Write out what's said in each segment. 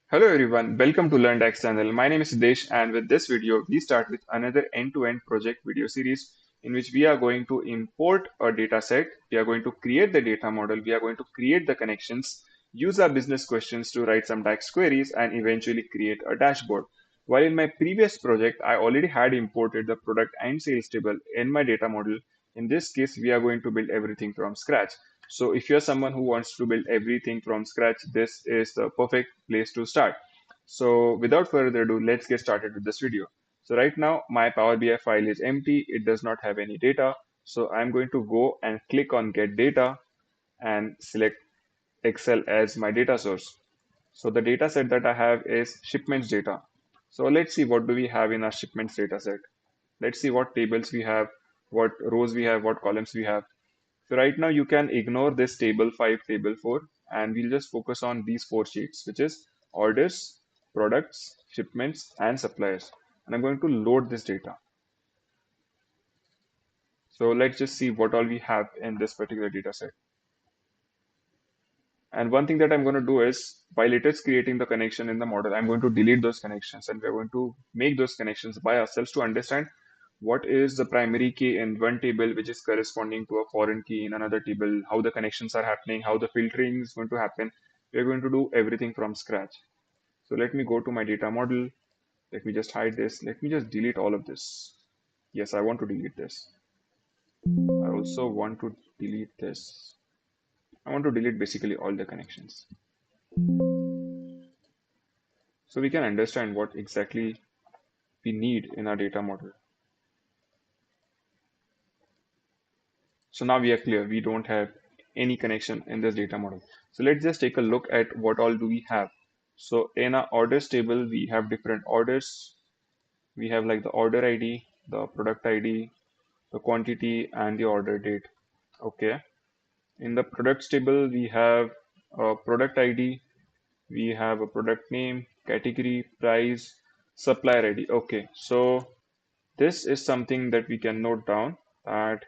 Hello everyone, welcome to Learn DAX channel. My name is Desh, and with this video we start with another end-to-end project video series in which we are going to import a data set, we are going to create the data model, we are going to create the connections, use our business questions to write some DAX queries and eventually create a dashboard. While in my previous project I already had imported the product and sales table in my data model, in this case we are going to build everything from scratch. So if you're someone who wants to build everything from scratch, this is the perfect place to start. So without further ado, let's get started with this video. So right now my Power BI file is empty. It does not have any data. So I'm going to go and click on get data and select Excel as my data source. So the data set that I have is shipments data. So let's see what do we have in our shipments data set. Let's see what tables we have, what rows we have, what columns we have. So right now you can ignore this table 5, table 4, and we'll just focus on these 4 sheets, which is orders, products, shipments, and suppliers. And I'm going to load this data. So let's just see what all we have in this particular data set. And one thing that I'm going to do is, while it is creating the connection in the model, I'm going to delete those connections and we're going to make those connections by ourselves to understand what is the primary key in one table, which is corresponding to a foreign key in another table, how the connections are happening, how the filtering is going to happen. We're going to do everything from scratch. So let me go to my data model. Let me just hide this. Let me just delete all of this. Yes, I want to delete this. I also want to delete this. I want to delete basically all the connections. So we can understand what exactly we need in our data model. So now we are clear, we don't have any connection in this data model. So let's just take a look at what all do we have. So in our orders table, we have different orders. We have like the order ID, the product ID, the quantity, and the order date. Okay. In the products table, we have a product ID, we have a product name, category, price, supplier ID. Okay. So this is something that we can note down that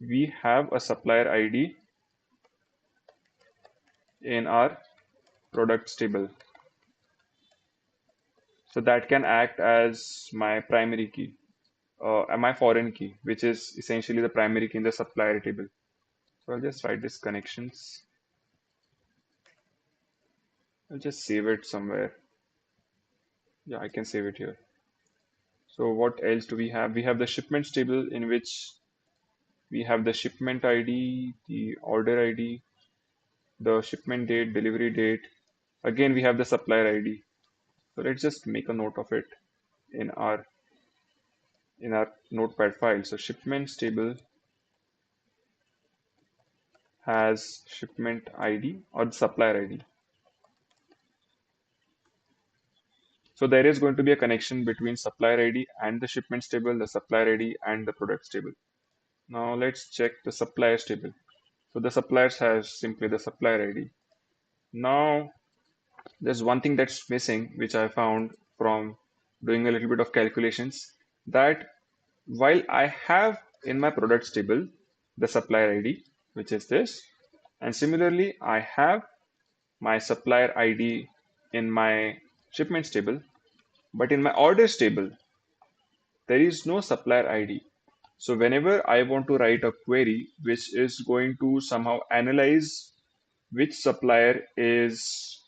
we have a supplier ID in our products table. So that can act as my primary key, my foreign key, which is essentially the primary key in the supplier table. So I'll just write this connections. I'll just save it somewhere. Yeah, I can save it here. So what else do we have? We have the shipments table in which we have the shipment ID, the order ID, the shipment date, delivery date. Again, we have the supplier ID. So let's just make a note of it in our notepad file. So shipments table has shipment ID or the supplier ID. So there is going to be a connection between supplier ID and the shipments table, the supplier ID and the products table. Now let's check the suppliers table. So the suppliers has simply the supplier ID. Now there's one thing that's missing, which I found from doing a little bit of calculations, that while I have in my products table the supplier ID, which is this, and similarly I have my supplier ID in my shipments table, but in my orders table, there is no supplier ID. So whenever I want to write a query which is going to somehow analyze which supplier is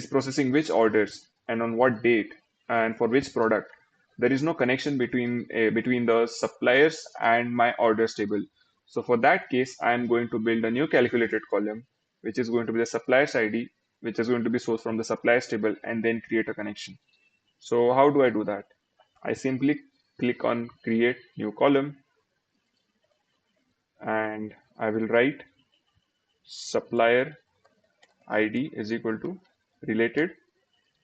processing which orders and on what date and for which product, there is no connection between the suppliers and my orders table. So for that case, I am going to build a new calculated column, which is going to be the suppliers ID, which is going to be sourced from the suppliers table, and then create a connection. So how do I do that? I simply click on create new column and I will write supplier ID is equal to related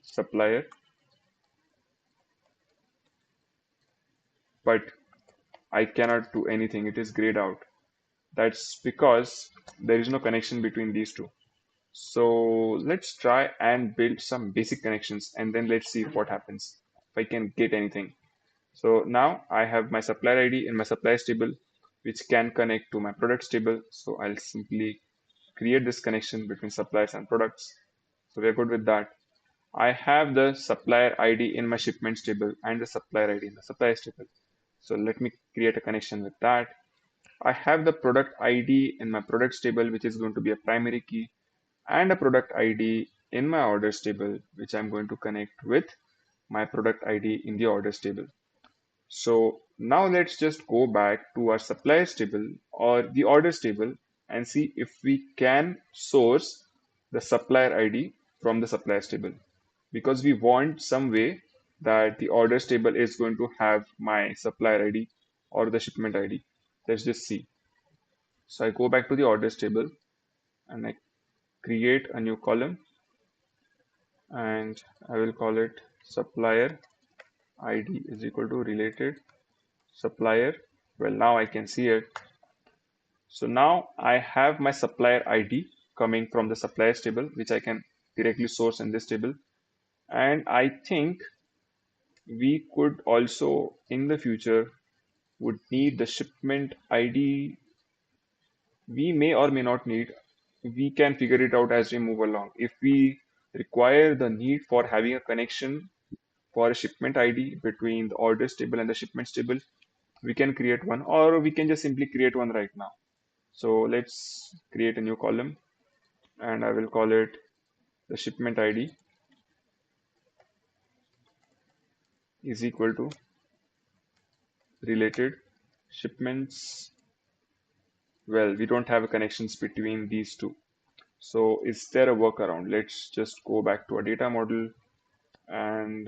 supplier, but I cannot do anything. It is grayed out. That's because there is no connection between these two. So let's try and build some basic connections and then let's see what happens if I can get anything. So now I have my supplier ID in my suppliers table, which can connect to my products table. So I'll simply create this connection between suppliers and products. So we're good with that. I have the supplier ID in my shipments table and the supplier ID in the suppliers table. So let me create a connection with that. I have the product ID in my products table, which is going to be a primary key, and a product ID in my orders table, which I'm going to connect with my product ID in the orders table. So now let's just go back to our suppliers table or the orders table and see if we can source the supplier ID from the suppliers table, because we want some way that the orders table is going to have my supplier ID or the shipment ID. Let's just see. So I go back to the orders table and I create a new column and I will call it supplier ID is equal to related supplier. Well, now I can see it. So now I have my supplier ID coming from the suppliers table, which I can directly source in this table. And I think we could also in the future would need the shipment ID. We may or may not need. We can figure it out as we move along. If we require the need for having a connection for a shipment ID between the orders table and the shipments table, we can create one, or we can just simply create one right now. So let's create a new column and I will call it the shipment ID is equal to related shipments. Well, we don't have connections between these two. So is there a workaround? Let's just go back to our data model and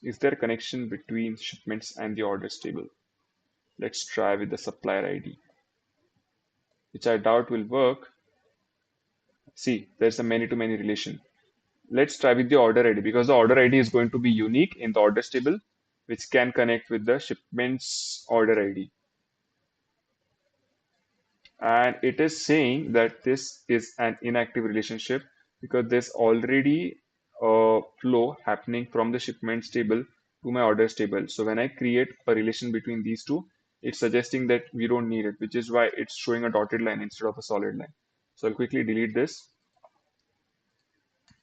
is there a connection between shipments and the orders table? Let's try with the supplier ID, which I doubt will work. See, there's a many-to-many relation. Let's try with the order ID because the order ID is going to be unique in the orders table, which can connect with the shipments order ID. And it is saying that this is an inactive relationship because there's already a flow happening from the shipments table to my orders table. So when I create a relation between these two, it's suggesting that we don't need it, which is why it's showing a dotted line instead of a solid line. So I'll quickly delete this.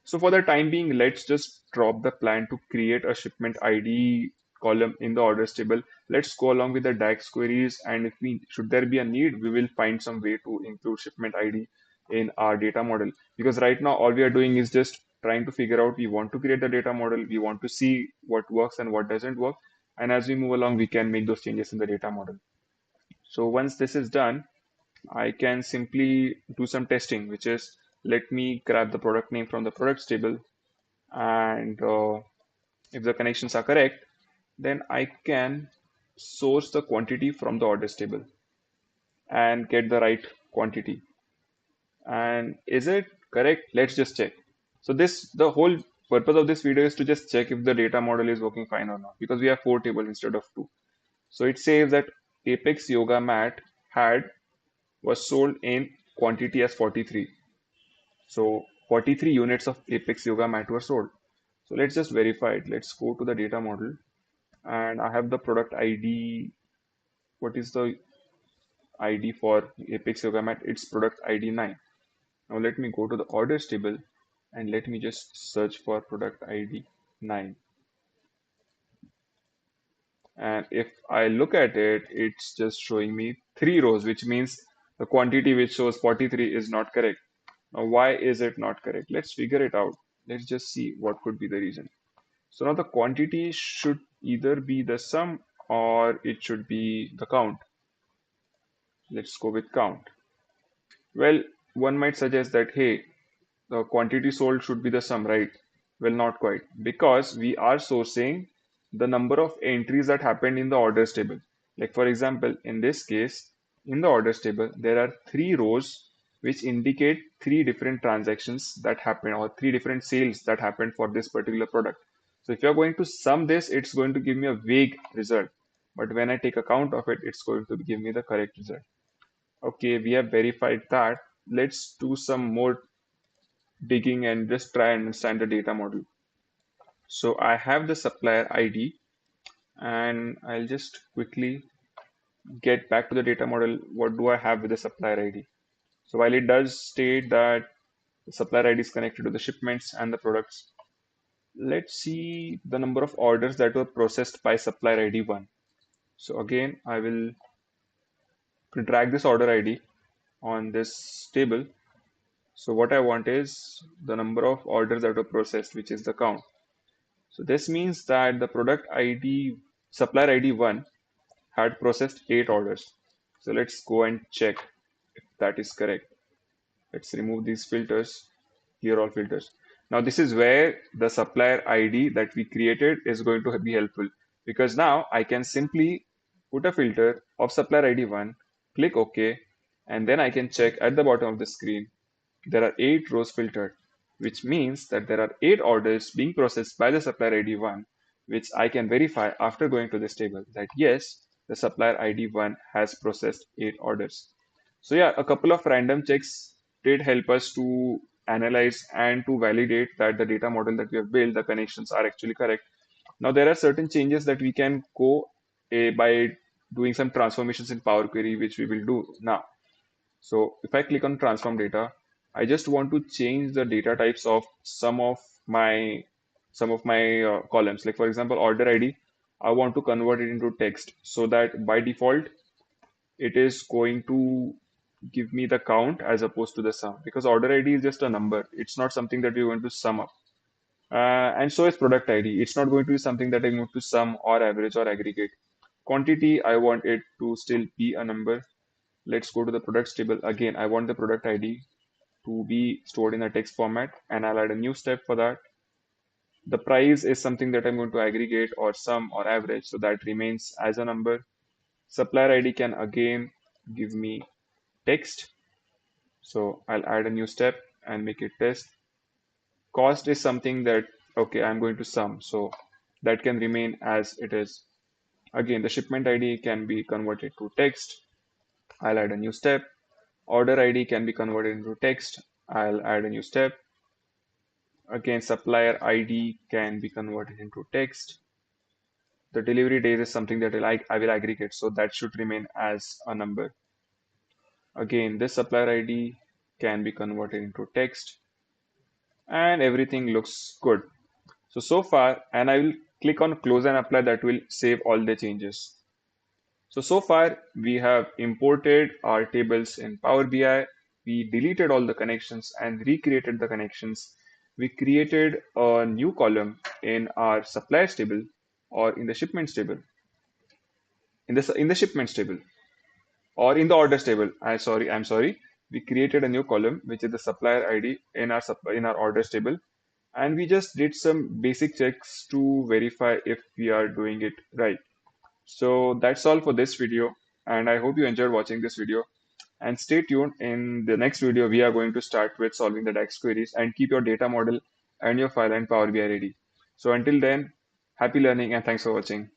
So for the time being, let's just drop the plan to create a shipment ID column in the orders table. Let's go along with the DAX queries, and if we should there be a need, we will find some way to include shipment ID in our data model. Because right now, all we are doing is just trying to figure out we want to create the data model, we want to see what works and what doesn't work, and as we move along, we can make those changes in the data model. So once this is done, I can simply do some testing, which is let me grab the product name from the products table and if the connections are correct, then I can source the quantity from the orders table and get the right quantity. And is it correct? Let's just check. So the whole purpose of this video is to just check if the data model is working fine or not, because we have 4 tables instead of 2. So it says that Apex Yoga mat had was sold in quantity as 43. So 43 units of Apex Yoga mat were sold. So let's just verify it. Let's go to the data model and I have the product ID. What is the ID for Apex Yoga mat? It's product ID 9. Now let me go to the orders table and let me just search for product ID 9. And if I look at it, it's just showing me 3 rows, which means the quantity which shows 43 is not correct. Now, why is it not correct? Let's figure it out. Let's just see what could be the reason. So now the quantity should either be the sum or it should be the count. Let's go with count. Well, one might suggest that, hey, the quantity sold should be the sum, right? Well, not quite, because we are sourcing the number of entries that happened in the orders table. Like for example, in this case, in the orders table, there are 3 rows which indicate 3 different transactions that happen or 3 different sales that happened for this particular product. So if you're going to sum this, it's going to give me a vague result. But when I take account of it, it's going to give me the correct result. Okay, we have verified that. Let's do some more digging and just try and understand the data model. So I have the supplier ID and I'll just quickly get back to the data model. What do I have with the supplier ID? So while it does state that The supplier ID is connected to the shipments and the products. Let's see the number of orders that were processed by supplier ID 1. So again, I will drag this order ID on this table. So what I want is the number of orders that were processed, which is the count. So this means that the product ID, supplier ID 1 had processed 8 orders. So let's go and check if that is correct. Let's remove these filters, clear all filters. Now this is where the supplier ID that we created is going to be helpful, because now I can simply put a filter of supplier ID 1, click OK, and then I can check at the bottom of the screen. There are 8 rows filtered, which means that there are 8 orders being processed by the supplier ID 1, which I can verify after going to this table that yes, the supplier ID 1 has processed 8 orders. So yeah, a couple of random checks did help us to analyze and to validate that the data model that we have built, the connections are actually correct. Now there are certain changes that we can go by doing some transformations in Power Query, which we will do now. So if I click on transform data, I just want to change the data types of some of my columns. Like for example, order ID, I want to convert it into text so that by default it is going to give me the count as opposed to the sum, because order ID is just a number. It's not something that we're going to sum up. And so is product ID. It's not going to be something that I'm going to sum or average or aggregate. Quantity, I want it to still be a number. Let's go to the products table. Again, I want the product ID to be stored in a text format, and I'll add a new step for that. The price is something that I'm going to aggregate or sum or average, so that remains as a number. Supplier ID can again give me text, so I'll add a new step and make it test. Cost is something that, okay, I'm going to sum, so that can remain as it is. Again, the shipment ID can be converted to text. I'll add a new step. Order ID can be converted into text. I'll add a new step. Again, supplier ID can be converted into text. The delivery days is something that I will aggregate, so that should remain as a number. Again, this supplier ID can be converted into text, and everything looks good. So far, and I will click on close and apply, that will save all the changes. So far we have imported our tables in Power BI. We deleted all the connections and recreated the connections. We created a new column in our suppliers table, or in the shipments table, in the shipments table, or in the orders table. I'm sorry. We created a new column which is the supplier ID in our orders table, and we just did some basic checks to verify if we are doing it right. So that's all for this video, and I hope you enjoyed watching this video. And stay tuned. In the next video, we are going to start with solving the DAX queries, and keep your data model and your file and Power BI ready. So until then, happy learning and thanks for watching.